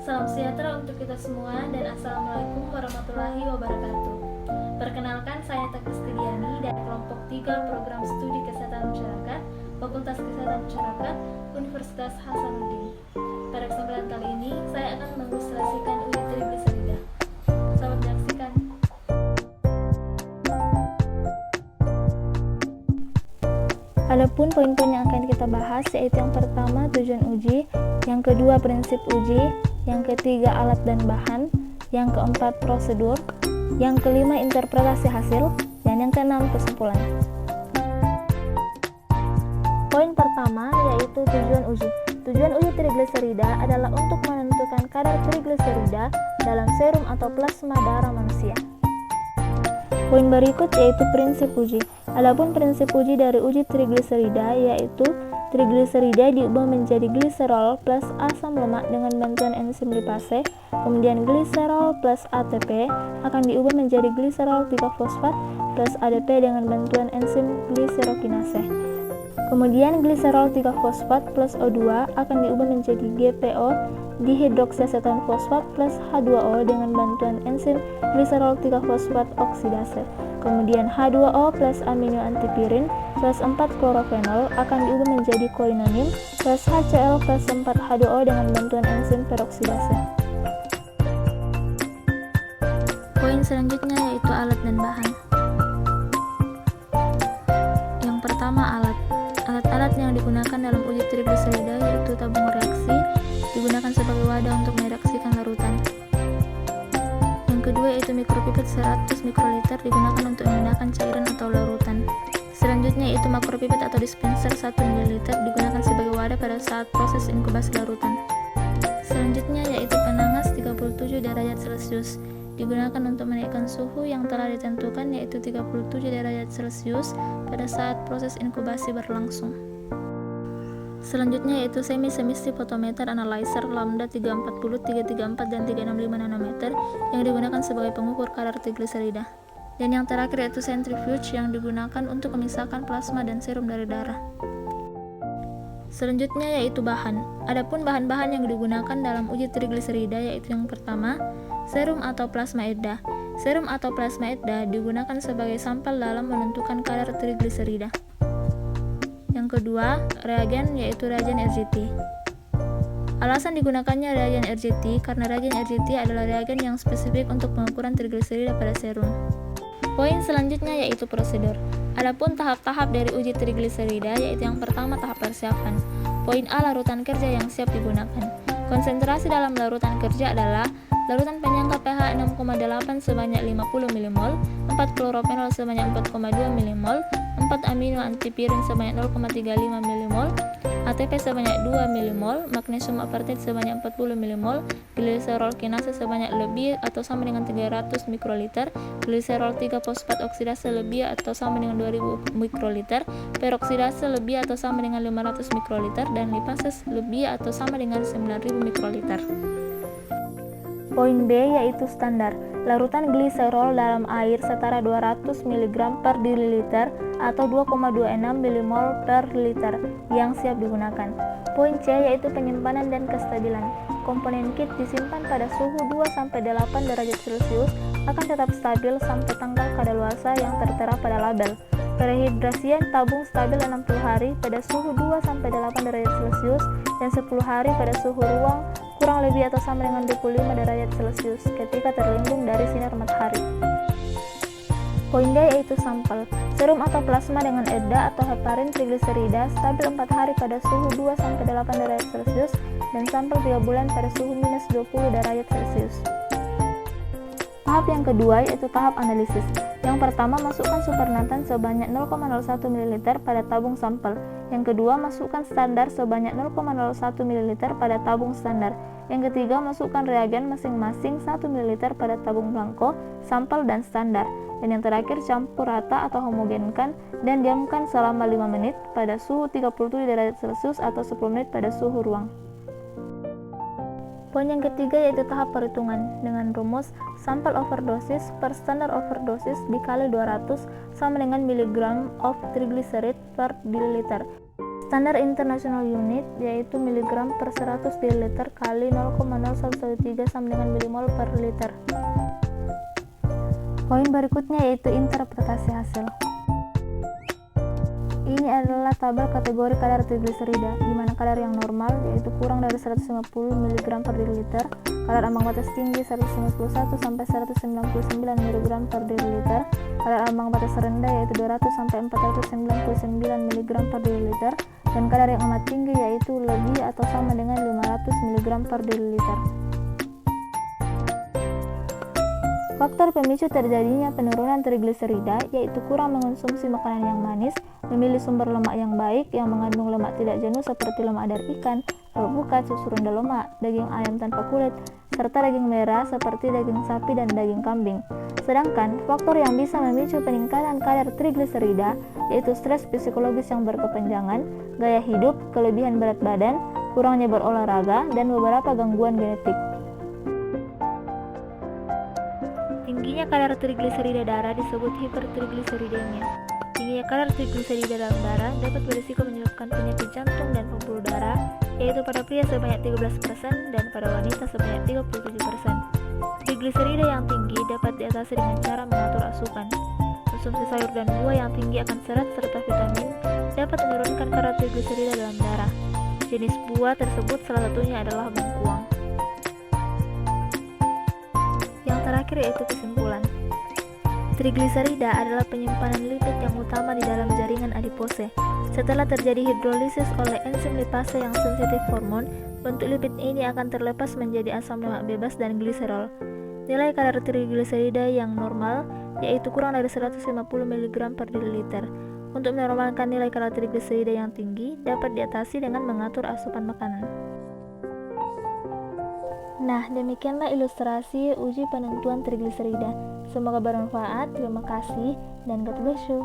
Salam sejahtera untuk kita semua dan Assalamualaikum warahmatullahi wabarakatuh. Perkenalkan, saya Teguh Stidiani dari kelompok 3 Program Studi Kesehatan Masyarakat, Fakultas Kesehatan Masyarakat, Universitas Hasanuddin. Pada kesempatan kali ini, saya akan mengilustrasikan uji trigliserida. Selamat menyaksikan. Adapun poin-poin yang akan kita bahas yaitu yang pertama tujuan uji, yang kedua prinsip uji, yang ketiga alat dan bahan, yang keempat prosedur, yang kelima interpretasi hasil, dan yang keenam kesimpulan. Poin pertama yaitu tujuan uji. Tujuan uji trigliserida adalah untuk menentukan kadar trigliserida dalam serum atau plasma darah manusia. Poin berikut yaitu prinsip uji. Adapun prinsip uji dari uji trigliserida yaitu trigliserida diubah menjadi gliserol plus asam lemak dengan bantuan enzim lipase, kemudian gliserol plus ATP akan diubah menjadi gliserol 3-fosfat plus ADP dengan bantuan enzim gliserokinase. Kemudian gliserol 3-fosfat plus O2 akan diubah menjadi GPO dihidroksiaseton fosfat plus H2O dengan bantuan enzim gliserol 3-fosfat oksidase. Kemudian H2O plus amino antipirin plus 4-klorofenol akan diubah menjadi koinonim plus HCl plus 4H2O dengan bantuan enzim peroksidase. Poin selanjutnya yaitu alat dan bahan. Yang pertama alat. Alat-alat yang digunakan dalam uji trigliserida yaitu tabung reaksi, digunakan sebagai wadah untuk mereaksikan larutan. Yang kedua yaitu mikropipet 100 mikroliter, digunakan untuk memindahkan cairan atau larutan. Selanjutnya yaitu makropipet atau dispenser 1 ml, digunakan sebagai wadah pada saat proses inkubasi larutan. Selanjutnya yaitu penangas 37 derajat Celcius, digunakan untuk menaikkan suhu yang telah ditentukan yaitu 37 derajat Celcius pada saat proses inkubasi berlangsung. Selanjutnya yaitu semi-semisif photometer analyzer lambda 340, 334, dan 365 nanometer yang digunakan sebagai pengukur kadar trigliserida. Dan yang terakhir yaitu centrifuge yang digunakan untuk memisahkan plasma dan serum dari darah. Selanjutnya yaitu bahan. Adapun bahan-bahan yang digunakan dalam uji trigliserida yaitu yang pertama, serum atau plasma EDA. Serum atau plasma EDA digunakan sebagai sampel dalam menentukan kadar trigliserida. Yang kedua, reagen yaitu reagen RGT. Alasan digunakannya reagen RGT karena reagen RGT adalah reagen yang spesifik untuk pengukuran trigliserida pada serum. Poin selanjutnya yaitu prosedur. Adapun tahap-tahap dari uji trigliserida yaitu yang pertama tahap persiapan. Poin A, larutan kerja yang siap digunakan. Konsentrasi dalam larutan kerja adalah larutan penyangka pH 6,8 sebanyak 50 mmol, 4 klorofenol sebanyak 4,2 mmol, 4 amino antipirin sebanyak 0,35 mmol, ATP sebanyak 2 mmol, magnesium apartit sebanyak 40 mmol, gliserol kinase sebanyak lebih atau sama dengan 300 mikroliter, gliserol 3-fosfat oksidase lebih atau sama dengan 2000 mikroliter, peroksidase lebih atau sama dengan 500 mikroliter, dan lipases lebih atau sama dengan 9000 mikroliter. Poin B yaitu standar. Larutan gliserol dalam air setara 200 mg per diliter atau 2,26 mmol per liter yang siap digunakan. Poin C yaitu penyimpanan dan kestabilan. Komponen kit disimpan pada suhu 2-8 derajat Celcius akan tetap stabil sampai tanggal kadaluarsa yang tertera pada label. Perhidrasian tabung stabil 60 hari pada suhu 2-8 derajat Celcius dan 10 hari pada suhu ruang kurang lebih atau sama dengan 25 derajat Celcius ketika terlindung dari sinar matahari. Poin D yaitu sampel. Serum atau plasma dengan EDA atau heparin trigliserida stabil 4 hari pada suhu 2-8 derajat Celcius dan sampel 3 bulan pada suhu minus 20 derajat Celcius. Tahap yang kedua yaitu tahap analisis. Yang pertama, masukkan supernatan sebanyak 0,01 ml pada tabung sampel. Yang kedua, masukkan standar sebanyak 0,01 ml pada tabung standar. Yang ketiga, masukkan reagen masing-masing 1 ml pada tabung blanko, sampel, dan standar. Dan yang terakhir, campur rata atau homogenkan dan diamkan selama 5 menit pada suhu 37 derajat Celcius atau 10 menit pada suhu ruang. Poin yang ketiga yaitu tahap perhitungan dengan rumus sampel overdosis per standar overdosis dikali 200 sama dengan miligram of triglyceride per diliter. Standar International Unit yaitu miligram per 100 dl kali 0,0113 sama dengan milimol per liter. Poin berikutnya yaitu interpretasi hasil. Ini adalah tabel kategori kadar trigliserida, di mana kadar yang normal yaitu kurang dari 150 mg per diliter, kadar ambang batas tinggi 151 sampai 199 mg per diliter, kadar ambang batas rendah yaitu 200 sampai 499 mg per diliter, dan kadar yang amat tinggi yaitu lebih atau sama dengan 500 mg per diliter. Faktor pemicu terjadinya penurunan trigliserida yaitu kurang mengonsumsi makanan yang manis, memilih sumber lemak yang baik yang mengandung lemak tidak jenuh seperti lemak dari ikan, alpukat, susu rendah lemak, daging ayam tanpa kulit, serta daging merah seperti daging sapi dan daging kambing. Sedangkan faktor yang bisa memicu peningkatan kadar trigliserida yaitu stres psikologis yang berkepanjangan, gaya hidup, kelebihan berat badan, kurangnya berolahraga, dan beberapa gangguan genetik. Tingginya kadar trigliserida darah disebut hipertrigliseridemia. Tingginya kadar trigliserida dalam darah dapat berisiko menyebabkan penyakit jantung dan pembuluh darah, yaitu pada pria sebanyak 13% dan pada wanita sebanyak 37%. Trigliserida yang tinggi dapat diatasi dengan cara mengatur asupan. Konsumsi sayur dan buah yang tinggi akan serat serta vitamin dapat menurunkan kadar trigliserida dalam darah. Jenis buah tersebut salah satunya adalah bengkuang. Yang terakhir yaitu kesimpulan. Trigliserida adalah penyimpanan lipid yang utama di dalam jaringan adipose. Setelah terjadi hidrolisis oleh enzim lipase yang sensitif hormon, bentuk lipid ini akan terlepas menjadi asam lemak bebas dan gliserol. Nilai kadar trigliserida yang normal yaitu kurang dari 150 mg per diliter. Untuk menormalkan nilai kadar trigliserida yang tinggi dapat diatasi dengan mengatur asupan makanan. Nah, demikianlah ilustrasi uji penentuan trigliserida. Semoga bermanfaat. Terima kasih dan God bless you.